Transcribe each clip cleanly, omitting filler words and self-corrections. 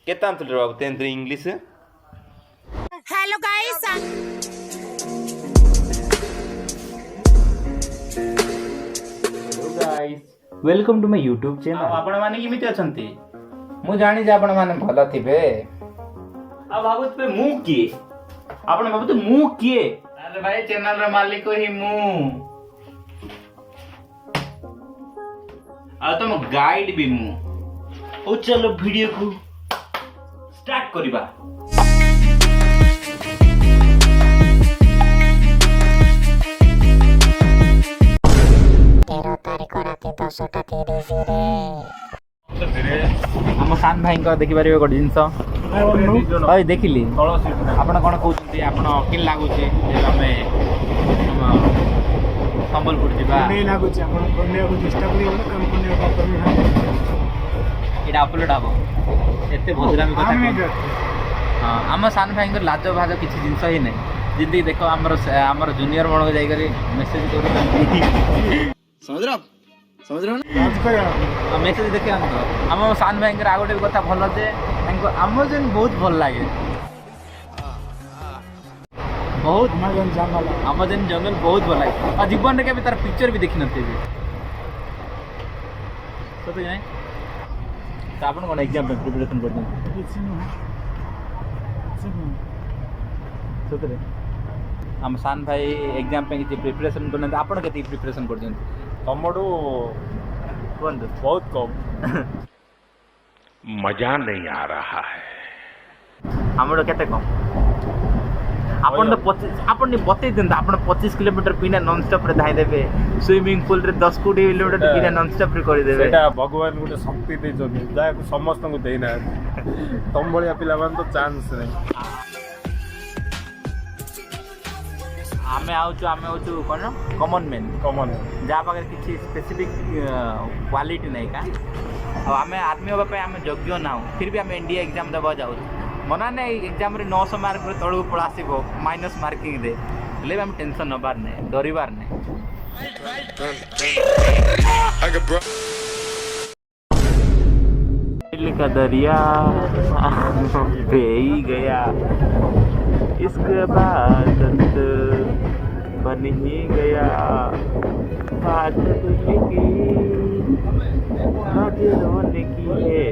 केते आंतल रे बाबू 10th रे English hello guys welcome to my YouTube channel. आपण माने केमिति अछंती मु जानी जे आपण माने भलो थिबे। आ भाबुत मु किए आपण भाबुत मु किए अरे भाई चैनल रो मालिक ही मु आ तुम गाइड भी मु ओ चलो वीडियो को स्टार्ट करिबा। 13 तारीख राति 10टा 30 रे हम सान भाई को देखि परिबे गोट जिंस ओय देखिली आपण कोन कहउछथि आपण किल लागुछे जे हमें संबलपुर जीवा नहीं लागू छै आपण कोने को चेष्टा करियो ना काम कोने को करमी है एटा अपलोड आबो एते भजरामी कथा हां हम सान भाई को लाजो भाजो किछि जिंस ही नै जिंदी देखो हमर जूनियर बण जाई करी मैसेज करू समझ रहे हो ना बात कर मैसेज देखे हम सान भाई आ गोटे कथा भल जे अमेजन बहुत भल लगे बहुत अमेजन जंगल बहुत भल लगे और जीवन में केबे तार पिक्चर भी देखि नथे तो जाय तो आपन कोन एग्जाम पे प्रिपरेशन करते किछि न सतरे हम सान भाई एग्जाम पे किछि प्रिपरेशन करने आपन केति प्रिपरेशन करते तमडू कोन बहुत कम मजा नहीं आ रहा है। हमरो केते कम आपन तो 25 आपन नि बतै दिन आपन 25 किलोमीटर बिना नॉन स्टॉप रे धाई देबे स्विमिंग पूल रे 10 किलोमीटर बिना नॉन स्टॉप रे करि देबे सेटा भगवान गुटे शक्ति दे जने जा को समस्त को देना तम बलिया पिला मान तो चांस नहीं आमे आउचु कोन कॉमन मैन जा पाकर किछि स्पेसिफिक क्वालिटी नहीं का अब आमे आदमी होबा पे आमे योग्य ना हो फिर भी आमे इंडिया एग्जाम देबा जाउ मना नहीं एग्जाम रे 900 मार्क रे तळु पळासिबो माइनस मार्किंग दे ले हम टेंशन नबार नहीं डरिबार नहीं दिल का दरिया बह ही गया इसके बाद बन ही गया बात दिल की आज रोने की है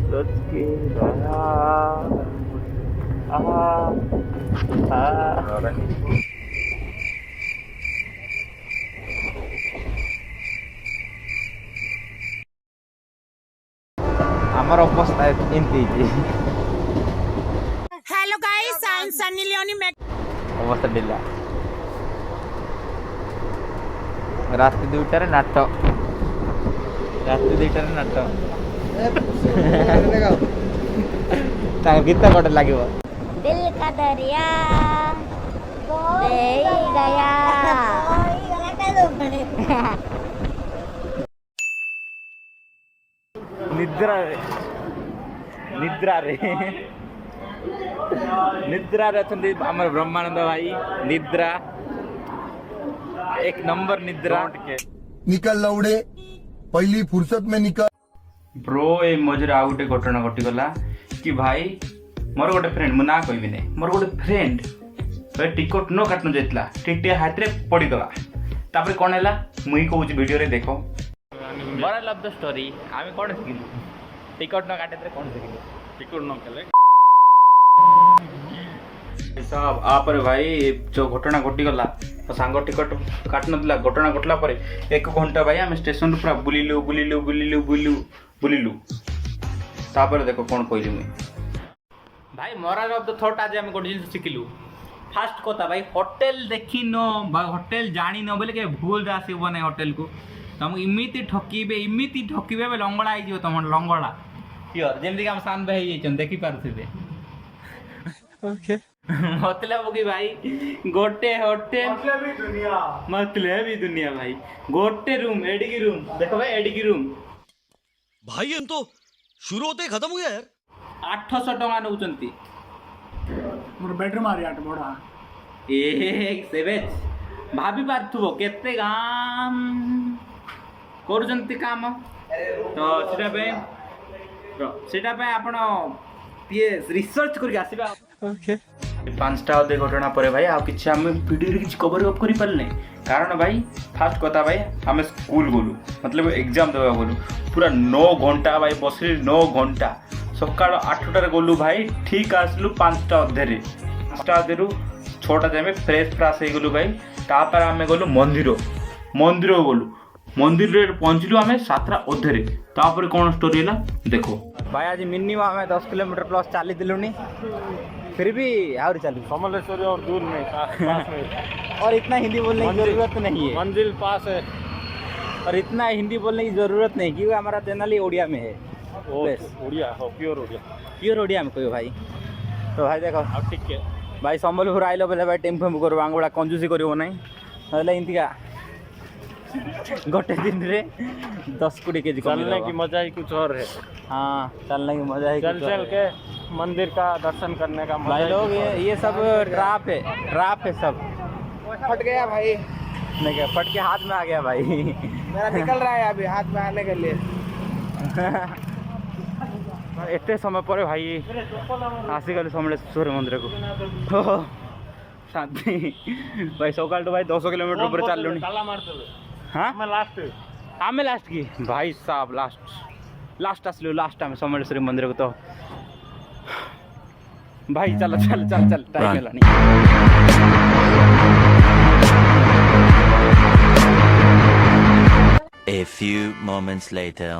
सोच के रहा हमारा अवस्था एमती hello guys I am Sunny Leone अवस्था ढिला राति 2टारे नाट गीत गोटे लगे दिल का दरिया बह ही गया निद्रा रे अछंती हमर ब्रह्मानंद भाई निद्रा एक नंबर निद्रा निकल लौड़े पहली फुर्सत में निकल ब्रो ए मजरे आ गोटे घटना घटी गला कि भाई मोर गोटे फ्रेंड मु ना कहबी नै मोर गोटे फ्रेंड तो टिकट न काटन जाइतला टिटे हाथ रे पड़ी गला तापर कोन हैला मुई कहूची वीडियो रे देखो मोरल ऑफ द स्टोरी आमे कोन सिखिलु टिकट न काटे कोन सिखिलु टिकट न केले सब आपर भाई जो घटना घटी गला तो सांग टिकट काट नदिला घटना घटला पर 1 घंटा भाई आम स्टेशन पूरा बुलिलु तापर देखो कौन कहली मुई भाई मोरल ऑफ द थॉट आज हम गोटे जिनिस शिखिलु फास्ट कथा भाई होटल देखी न होटल जानी न बोले के भूल आसब ना होटल को तुम इमिति ठकिबे बे लंगड़ा आई तुम लंगड़ा श्योर जेमती हम सान भाई देखी पारे ओके मतलब कि भाई गोटे होटल मतलब भी दुनिया भाई गोटे रूम एडिकी रूम देखो भाई एडिकी रूम भाई हम तो शुरू होते ही खत्म हो गया यार 800 टका नौचंती मोर बेडरूम आ 8 बड़ा सेवेज भाभी पार्थुबो केते काम करूचंती काम तो सेटा पे सेटा पे आपण ये रिसर्च करके आसीबा। पांचटा अधे घटना पर भाई आ किछि हम वीडियो रे किछि कवर अप करि पारले कारण भाई फास्ट कथा भाई हमें स्कूल गलु मतलब एग्जाम देवा गलु पूरा 9 घंटा भाई बसली 9 घंटा सकाळ 8टार गलु भाई ठीक आसलु 5टा अधे रे 5टा अधे रु 6टा जामे फ्रेश फ्राश हे गलु भाई तापर हमें गलु मंदिर गलु मंदिर रे पहुंचलु हमें 7टा अधे रे तापर कोन स्टोरी हला देखो भाई आज मिनिमम हमें 10 किलोमीटर प्लस चली दिलुनी फिर भी और चलू समलेश्वरी और दूर में पास में और इतना हिंदी बोलने की जरूरत नहीं है मंजिल पास है। और इतना हिंदी बोलने की जरूरत नहीं क्योंकि हमारा चैनल ही उड़िया में है उड़िया हो प्योर उड़िया में कोई भाई। तो भाई देखो अब ठीक है भाई संबलपुर आइल बोले भाई टेम्पो फेम्पो करो आंगुड़ा कंजूसी करियो नहीं मतलब इंतिका गोटे दिन रे 10-20 केजी चलने की मजा ही कुछ और है। हाँ चलने की मजा ही चल चल के मंदिर का दर्शन करने का मजा भाई ही लोग कुछ और है। ये सब ट्रैप है सब। फट गया भाई, नहीं क्या फट के हाथ में आ गया भाई मेरा निकल रहा है अभी हाथ में आने के लिए। एते समय पर भाई आसीगल समलेश्वर मंदिर को शांति भाई सकाल तो भाई 200 किलोमीटर ऊपर चल लुनी। हाँ आमे लास्ट की भाई साहब लास्ट आसलु लास्ट आम समलेश्वरी मंदिर को तो भाई चल चल चल चल time हेलानी। A few moments later.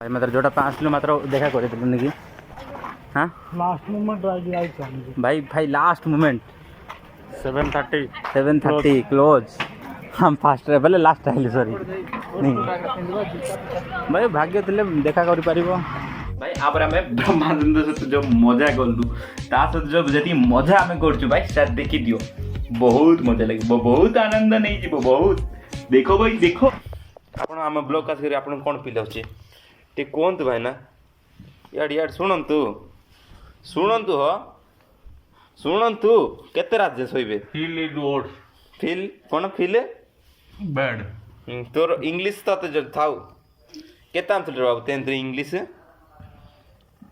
भाई मतलब जोटा 5 किलो मात्र देखा कर दिलुनी की। हाँ लास्ट मोमेंट रह भाई लास्ट मोमेंट 7:30 क्लोज हम फास्ट रे बोले लास्ट आइले सॉरी नहीं भाई भाग्य थिले देखा करि परिबो भाई आपर हमें ब्रह्मानंद सहित जो मजा कलु ता सहित जो जति मजा हमें करछु भाई सेट देखि दियो बहुत मजा लगे बहुत आनंद नहीं जीवो बहुत देखो भाई देखो आपण हम ब्लॉग कास करी आपण कोन फील होचे ते कोंत भाई ना यार शुणन्तु केते राज्य सोइबे फील इट वर्ड फील कोन फील बैड तोर इंग्लिश तो जो थाउ केते आंसर बाबू तेन इंग्लिश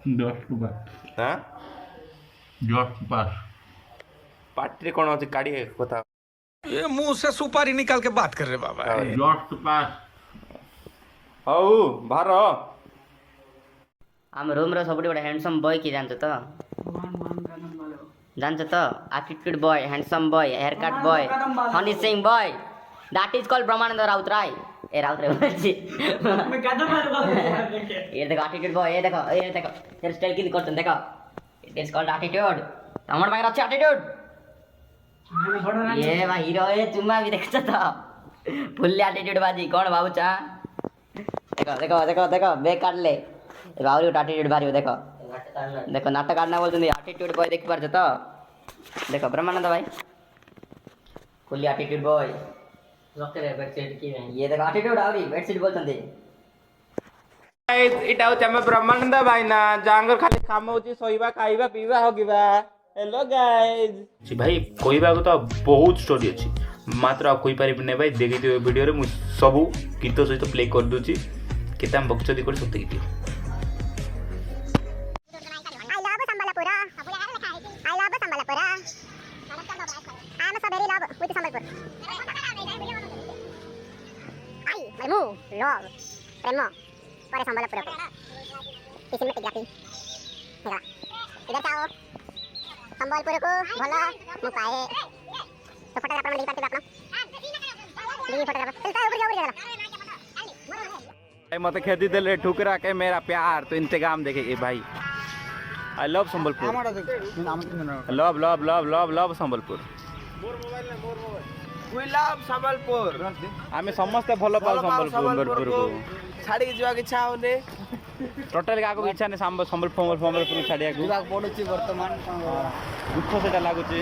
जस्ट पास हां जस्ट पास पार्टी कौन अच्छे काढ़ी कथा ये मुंह से सुपारी निकाल के बात कर रहे बाबा। जस्ट पास हौ भार आम रूम रो सबुठी बड़ा हैंडसम बॉय की जानते तो attitude boy handsome boy hair cut boy Honey Singh boy that is called Brahmanand Rautray ए राउतराय मैं क्या तो ये देखो एटीट्यूड बॉय ये देखो हेयर स्टाइल की करते देखो इट इज कॉल्ड एटीट्यूड हमर भाई अच्छे एटीट्यूड ये भाई हीरो है तुम्मा भी देखछ तो फुल एटीट्यूड बाजी कौन बाबू चा देखो बे काट ले बाबू एटीट्यूड बारी देखो नाटक आड़ना बोलते एटीट्यूड बॉय देख पार तो देखो ब्रह्मानंद भाई फुल एटीट्यूड बॉय ये देखो एटीट्यूड आवरी बेडशीट बोलते इटा होचे हम ब्रह्मानंद भाई ना जांगर खाली काम होची सोइबा खाइबा पीबा होगिबा हेलो गाइस भाई कोइबा को तो बहुत स्टोरी अछि मात्र कोई पारिबि नै भाई देखि दियो वीडियो रे मु सब गीत सहित प्ले कर दूची केता हम बक्चदी कर सकते गीत संबलपुर को भला मुकाए तो फोटोग्राफर में लिखा अपना भाई मत खेती दिले ठुकरा के मेरा प्यार तो इंतजाम देखे ए भाई I love Sambalpur love Sambalpur we love Sambalpur आमे समस्त भलो पाउ संबलपुर को छाड़ी जीवा के इच्छा होने टोटल का इच्छा ने संबलपुर छाड़िया को पड़ुची वर्तमान दुख सेटा लागुची